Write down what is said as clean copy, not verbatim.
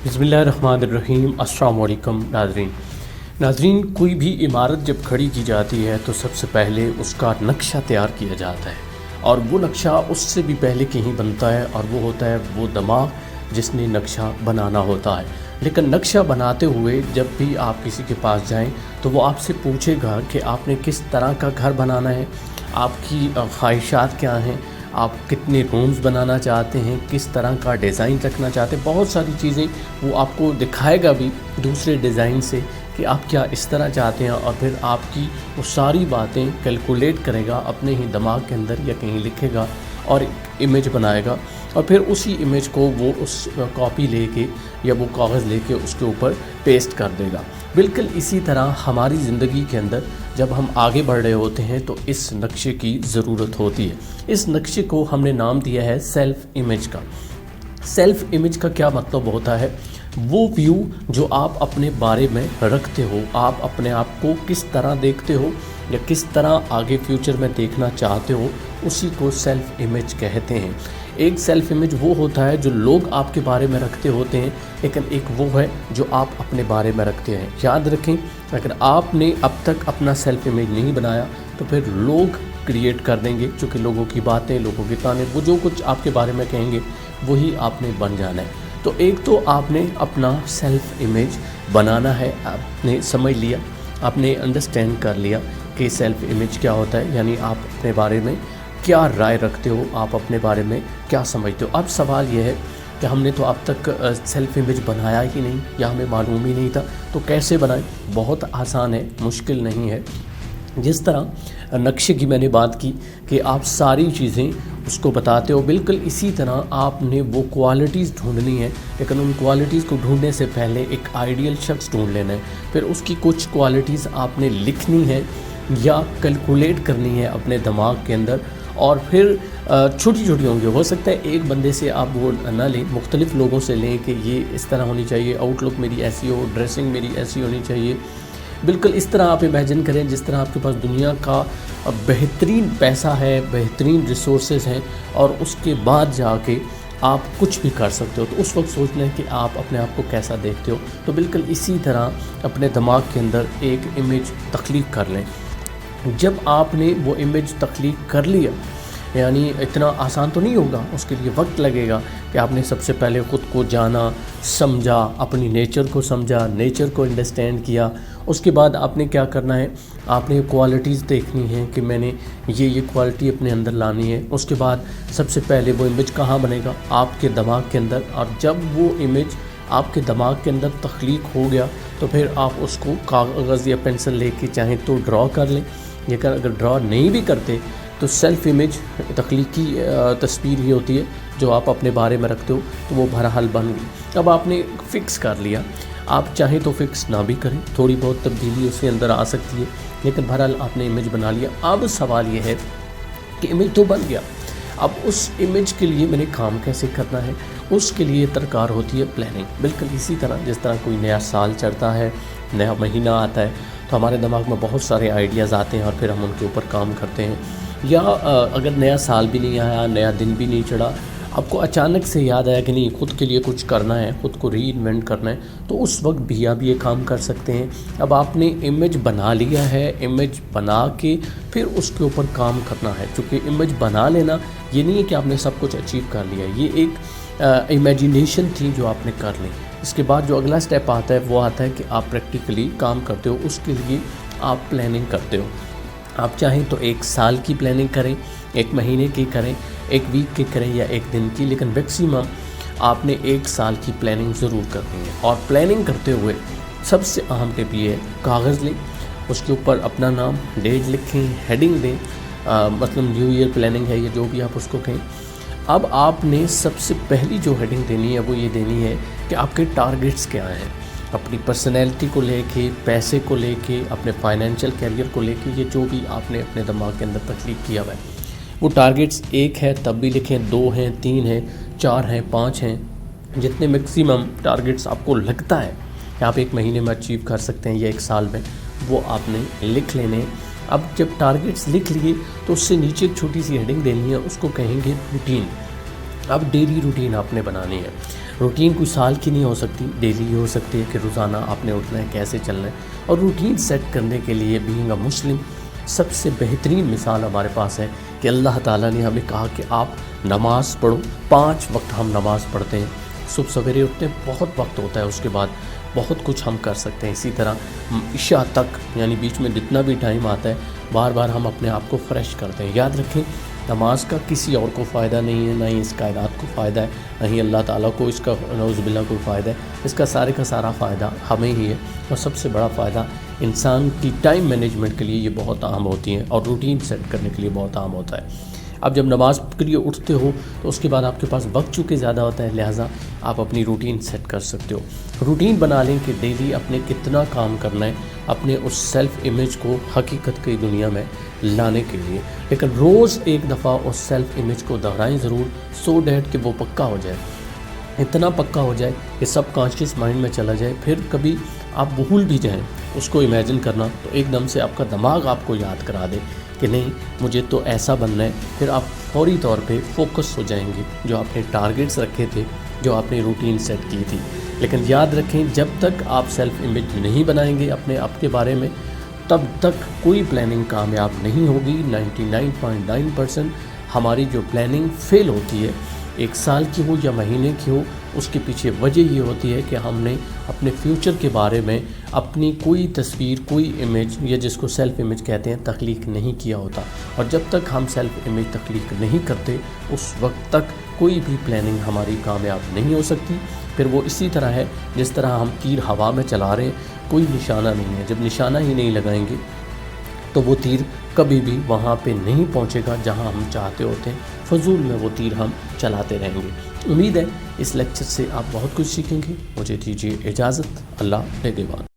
बिस्मिल्लाहिर्रहमानिर्रहीम। अस्सलाम वालेकुम नाज़रीन, कोई भी इमारत जब खड़ी की जाती है तो सबसे पहले उसका नक्शा तैयार किया जाता है और वो नक्शा उससे भी पहले कहीं बनता है और वो होता है वो दिमाग जिसने नक्शा बनाना होता है। लेकिन नक्शा बनाते हुए जब भी आप किसी के पास जाएं तो वो आपसे पूछेगा कि आपने किस तरह का घर बनाना है, आपकी ख्वाहिशात क्या हैं, आप कितने रूम्स बनाना चाहते हैं, किस तरह का डिज़ाइन रखना चाहते हैं। बहुत सारी चीज़ें वो आपको दिखाएगा भी दूसरे डिज़ाइन से कि आप क्या इस तरह चाहते हैं, और फिर आपकी वो सारी बातें कैलकुलेट करेगा अपने ही दिमाग के अंदर या कहीं लिखेगा और इमेज बनाएगा, और फिर उसी इमेज को वो उस कॉपी लेके या वो कागज़ लेके उसके ऊपर पेस्ट कर देगा। बिल्कुल इसी तरह हमारी ज़िंदगी के अंदर जब हम आगे बढ़ रहे होते हैं तो इस नक्शे की ज़रूरत होती है। इस नक्शे को हमने नाम दिया है सेल्फ़ इमेज का। सेल्फ़ इमेज का क्या मतलब होता है? वो व्यू जो आप अपने बारे में रखते हो, आप अपने आप को किस तरह देखते हो या किस तरह आगे फ्यूचर में देखना चाहते हो, उसी को सेल्फ़ इमेज कहते हैं। एक सेल्फ़ इमेज वो होता है जो लोग आपके बारे में रखते होते हैं, लेकिन एक वो है जो आप अपने बारे में रखते हैं। याद रखें, अगर आपने अब तक अपना सेल्फ़ इमेज नहीं बनाया तो फिर लोग क्रिएट कर देंगे, चूँकि लोगों की बातें, लोगों की ताने, वो जो कुछ आपके बारे में कहेंगे वही आपने बन जाना है। तो एक तो आपने अपना सेल्फ़ इमेज बनाना है, आपने समझ लिया, आपने अंडरस्टैंड कर लिया कि सेल्फ़ इमेज क्या होता है, यानी आप अपने बारे में क्या राय रखते हो, आप अपने बारे में क्या समझते हो। अब सवाल यह है कि हमने तो अब तक सेल्फ़ इमेज बनाया ही नहीं या हमें मालूम ही नहीं था, तो कैसे बनाएं? बहुत आसान है, मुश्किल नहीं है। जिस तरह नक्शे की मैंने बात की कि आप सारी चीज़ें उसको बताते हो, बिल्कुल इसी तरह आपने वो क्वालिटीज़ ढूंढनी है, लेकिन उन क्वालिटीज़ को ढूंढने से पहले एक आइडियल शख्स ढूंढ लेना है। फिर उसकी कुछ क्वालिटीज़ आपने लिखनी है या कैलकुलेट करनी है अपने दिमाग के अंदर, और फिर छोटी छोटी होंगी। हो सकता है एक बंदे से आप वो ना लें, मुख्तलिफ़ लोगों से लें कि ये इस तरह होनी चाहिए, आउटलुक मेरी ऐसी हो, ड्रेसिंग मेरी ऐसी होनी चाहिए। बिल्कुल इस तरह आप इमेजिन करें जिस तरह आपके पास दुनिया का बेहतरीन पैसा है, बेहतरीन रिसोर्सेज हैं, और उसके बाद जाके आप कुछ भी कर सकते हो। तो उस वक्त सोचना है कि आप अपने आप को कैसा देखते हो। तो बिल्कुल इसी तरह अपने दिमाग के अंदर एक इमेज तख्लीक कर लें। जब आपने वो इमेज तख्लीक कर लिया, यानी इतना आसान तो नहीं होगा, उसके लिए वक्त लगेगा कि आपने सबसे पहले ख़ुद को जाना, समझा, अपनी नेचर को समझा, नेचर को अंडरस्टैंड किया। उसके बाद आपने क्या करना है, आपने क्वालिटीज़ देखनी है कि मैंने ये क्वालिटी अपने अंदर लानी है। उसके बाद सबसे पहले वो इमेज कहाँ बनेगा? आपके दिमाग के अंदर। और जब वो इमेज आपके दिमाग के अंदर तख्लीक हो गया तो फिर आप उसको कागज़ या पेंसिल लेके चाहें तो ड्रॉ कर लें, लेकिन अगर ड्रॉ नहीं भी करते तो सेल्फ़ इमेज तख्लीकी तस्वीर ही होती है जो आप अपने बारे में रखते हो, तो वो बहरहाल बन गई। अब आपने फ़िक्स कर लिया, आप चाहें तो फ़िक्स ना भी करें, थोड़ी बहुत तब्दीली उसके अंदर आ सकती है, लेकिन बहरहाल आपने इमेज बना लिया। अब सवाल ये है कि इमेज तो बन गया, अब उस इमेज के लिए मैंने काम कैसे करना है? उसके लिए दरकार होती है प्लानिंग। बिल्कुल इसी तरह जिस तरह कोई नया साल चढ़ता है, नया महीना आता है, तो हमारे दिमाग में बहुत सारे आइडियाज़ आते हैं और फिर हम उनके ऊपर काम करते हैं। या अगर नया साल भी नहीं आया, नया दिन भी नहीं चढ़ा, आपको अचानक से याद आया कि नहीं खुद के लिए कुछ करना है, खुद को री इन्वेंट करना है, तो उस वक्त भी आप ये काम कर सकते हैं। अब आपने इमेज बना लिया है, इमेज बना के फिर उसके ऊपर काम करना है। क्योंकि इमेज बना लेना ये नहीं है कि आपने सब कुछ अचीव कर लिया, ये एक इमेजिनेशन थी जो आपने कर ली। इसके बाद जो अगला स्टेप आता है वो आता है कि आप प्रैक्टिकली काम करते हो, उसके लिए आप प्लानिंग करते हो। आप चाहें तो एक साल की प्लानिंग करें, एक महीने की करें, एक वीक की करें या एक दिन की, लेकिन मैक्सिमम आपने एक साल की प्लानिंग ज़रूर करनी है। और प्लानिंग करते हुए सबसे अहम टिप ये है, कागज़ लें, उसके ऊपर अपना नाम, डेट लिखें, हेडिंग दें, मतलब न्यू ईयर प्लानिंग है या जो भी आप उसको कहें। अब आपने सबसे पहली जो हेडिंग देनी है वो ये देनी है कि आपके टारगेट्स क्या हैं, अपनी पर्सनैलिटी को लेके, पैसे को लेके, अपने फाइनेंशियल कैरियर को लेके, ये जो भी आपने अपने दिमाग के अंदर तख्लीक किया हुआ है, वो टारगेट्स एक है तब भी लिखें, 2 हैं, 3 हैं, 4 हैं, 5 हैं, जितने मैक्सिमम टारगेट्स आपको लगता है कि आप एक महीने में अचीव कर सकते हैं या एक साल में, वो आपने लिख लेने। अब जब टारगेट्स लिख लिए तो उससे नीचे एक छोटी सी हेडिंग देनी है, उसको कहेंगे रूटीन। अब डेली रूटीन आपने बनानी है। روٹین کوئی سال کی نہیں ہو سکتی، ڈیلی یہ ہو سکتی ہے کہ روزانہ آپ نے اٹھنا ہے، کیسے چلنا ہے. اور روٹین سیٹ کرنے کے لیے بینگ اے مسلم سب سے بہترین مثال ہمارے پاس ہے کہ اللہ تعالیٰ نے ہمیں کہا کہ آپ نماز پڑھو. 5 وقت ہم نماز پڑھتے ہیں. صبح سویرے اٹھتے ہیں، بہت وقت ہوتا ہے، اس کے بعد بہت کچھ ہم کر سکتے ہیں. اسی طرح عشاء تک، یعنی بیچ میں جتنا بھی ٹائم آتا ہے، بار بار ہم اپنے آپ کو فریش کرتے ہیں. یاد رکھیں نماز کا کسی اور کو فائدہ نہیں ہے، نہ ہی اس کائنات کو فائدہ ہے، نہ ہی اللہ تعالیٰ کو اس کا نعوذ باللہ کوئی فائدہ ہے. اس کا سارے کا سارا فائدہ ہمیں ہی ہے. اور سب سے بڑا فائدہ انسان کی ٹائم مینجمنٹ کے لیے یہ بہت اہم ہوتی ہیں، اور روٹین سیٹ کرنے کے لیے بہت اہم ہوتا ہے. اب جب نماز کے لیے اٹھتے ہو تو اس کے بعد آپ کے پاس وقت چونکہ زیادہ ہوتا ہے، لہٰذا آپ اپنی روٹین سیٹ کر سکتے ہو. روٹین بنا لیں کہ ڈیلی اپنے کتنا کام کرنا ہے اپنے اس سیلف امیج کو حقیقت کی دنیا میں لانے کے لیے. لیکن روز ایک دفعہ اس سیلف امیج کو دہرائیں ضرور، سو دیٹ کہ وہ پکا ہو جائے، اتنا پکا ہو جائے کہ سب کانشیس مائنڈ میں چلا جائے. پھر کبھی آپ بھول بھی جائیں اس کو امیجن کرنا، تو ایک دم سے آپ کا دماغ آپ کو یاد کرا دے کہ نہیں مجھے تو ایسا بننا ہے. پھر آپ فوری طور پہ فوکس ہو جائیں گے جو آپ نے ٹارگیٹس رکھے تھے، جو آپ نے روٹین سیٹ کی تھی. لیکن یاد رکھیں جب تک آپ سیلف امیج نہیں بنائیں گے اپنے آپ کے بارے میں، تب تک کوئی پلاننگ کامیاب نہیں ہوگی. 99.9% ہماری جو پلاننگ فیل ہوتی ہے، 1 سال کی ہو یا مہینے کی ہو، اس کے پیچھے وجہ یہ ہوتی ہے کہ ہم نے اپنے فیوچر کے بارے میں اپنی کوئی تصویر، کوئی امیج، یا جس کو سیلف امیج کہتے ہیں، تخلیق نہیں کیا ہوتا. اور جب تک ہم سیلف امیج تخلیق نہیں کرتے اس وقت تک کوئی بھی پلاننگ ہماری کامیاب نہیں ہو سکتی. پھر وہ اسی طرح ہے جس طرح ہم تیر ہوا میں چلا رہے ہیں، کوئی نشانہ نہیں ہے. جب نشانہ ہی نہیں لگائیں گے تو وہ تیر کبھی بھی وہاں پہ نہیں پہنچے گا جہاں ہم چاہتے ہوتے ہیں. فضول میں وہ تیر ہم چلاتے رہیں گے. امید ہے اس لیکچر سے آپ بہت کچھ سیکھیں گے. مجھے دیجیے اجازت. اللہ نگہبان.